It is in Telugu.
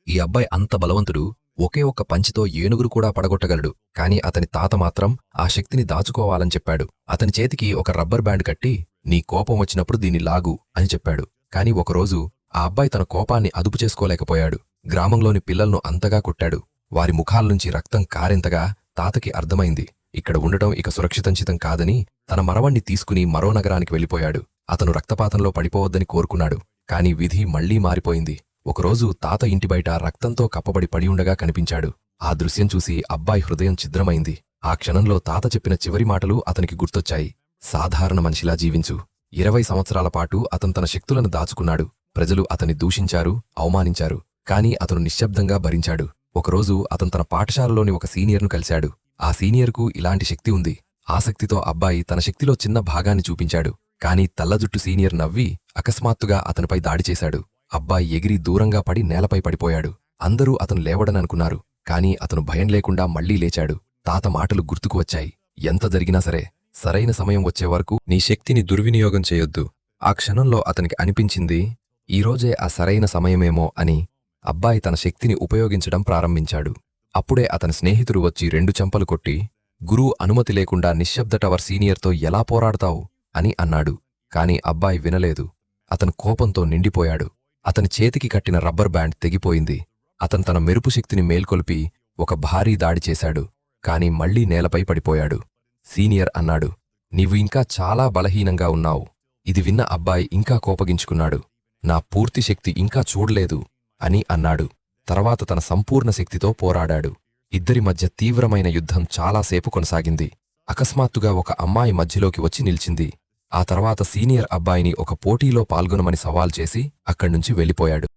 ఈ అబ్బాయి అంత బలవంతుడు, ఒకే ఒక్క పంచితో ఏనుగురు కూడా పడగొట్టగలడు. కాని అతని తాత మాత్రం ఆ శక్తిని దాచుకోవాలని చెప్పాడు. అతని చేతికి ఒక రబ్బర్ బ్యాండ్ కట్టి, నీ కోపం వచ్చినప్పుడు దీన్ని లాగు అని చెప్పాడు. కాని ఒకరోజు ఆ అబ్బాయి తన కోపాన్ని అదుపు చేసుకోలేకపోయాడు. గ్రామంలోని పిల్లలను అంతగా కొట్టాడు. వారి ముఖాల్నుంచి రక్తం కారెంతగా తాతకి అర్థమైంది. ఇక్కడ ఉండటం ఇక సురక్షితంచితం కాదని తన మరవణ్ణి తీసుకుని మరో నగరానికి వెళ్ళిపోయాడు. అతను రక్తపాతంలో పడిపోవద్దని కోరుకున్నాడు. కాని విధి మళ్లీ మారిపోయింది. ఒకరోజు తాత ఇంటి బయట రక్తంతో కప్పబడి పడి ఉండగా కనిపించాడు. ఆ దృశ్యం చూసి అబ్బాయి హృదయం ఛిద్రమైంది. ఆ క్షణంలో తాత చెప్పిన చివరి మాటలు అతనికి గుర్తొచ్చాయి. సాధారణ మనిషిలా జీవించు. 20 సంవత్సరాల పాటు అతను తన శక్తులను దాచుకున్నాడు. ప్రజలు అతన్ని దూషించారు, అవమానించారు. కాని అతను నిశ్శబ్దంగా భరించాడు. ఒకరోజు అతను తన పాఠశాలలోని ఒక సీనియర్ను కలిశాడు. ఆ సీనియర్కు ఇలాంటి శక్తి ఉంది. ఆసక్తితో అబ్బాయి తన శక్తిలో చిన్న భాగాన్ని చూపించాడు. కాని తెల్లజుట్టు సీనియర్ నవ్వి అకస్మాత్తుగా అతనిపై దాడి చేశాడు. అబ్బాయి ఎగిరి దూరంగా పడి నేలపై పడిపోయాడు. అందరూ అతను లేవడననుకున్నారు. కాని అతను భయం లేకుండా మళ్లీ లేచాడు. తాత మాటలు గుర్తుకు వచ్చాయి. ఎంత జరిగినా సరే, సరైన సమయం వచ్చేవరకు నీ శక్తిని దుర్వినియోగం చేయొద్దు. ఆ క్షణంలో అతనికి అనిపించింది, ఈరోజే ఆ సరైన సమయమేమో అని. అబ్బాయి తన శక్తిని ఉపయోగించడం ప్రారంభించాడు. అప్పుడే అతని స్నేహితుడు వచ్చి 2 చెంపలు కొట్టి, గురువు అనుమతి లేకుండా నిశ్శబ్ద టవర్ సీనియర్తో ఎలా పోరాడతావు అని అన్నాడు. కాని అబ్బాయి వినలేదు. అతను కోపంతో నిండిపోయాడు. అతని చేతికి కట్టిన రబ్బర్ బ్యాండ్ తెగిపోయింది. అతను తన మెరుపు శక్తిని మేల్కొల్పి ఒక భారీ దాడి చేశాడు. కాని మళ్లీ నేలపై పడిపోయాడు. సీనియర్ అన్నాడు, నీవు ఇంకా చాలా బలహీనంగా ఉన్నావు. ఇది విన్న అబ్బాయి ఇంకా కోపగించుకున్నాడు. నా పూర్తి శక్తి ఇంకా చూడలేదు అని అన్నాడు. తర్వాత తన సంపూర్ణ శక్తితో పోరాడాడు. ఇద్దరి మధ్య తీవ్రమైన యుద్ధం చాలాసేపు కొనసాగింది. అకస్మాత్తుగా ఒక అమ్మాయి మధ్యలోకి వచ్చి నిల్చింది. ఆ తర్వాత సీనియర్ అబ్బాయిని ఒక పోటీలో పాల్గొనమని సవాల్ చేసి అక్కడ్నుంచి వెళ్ళిపోయాడు.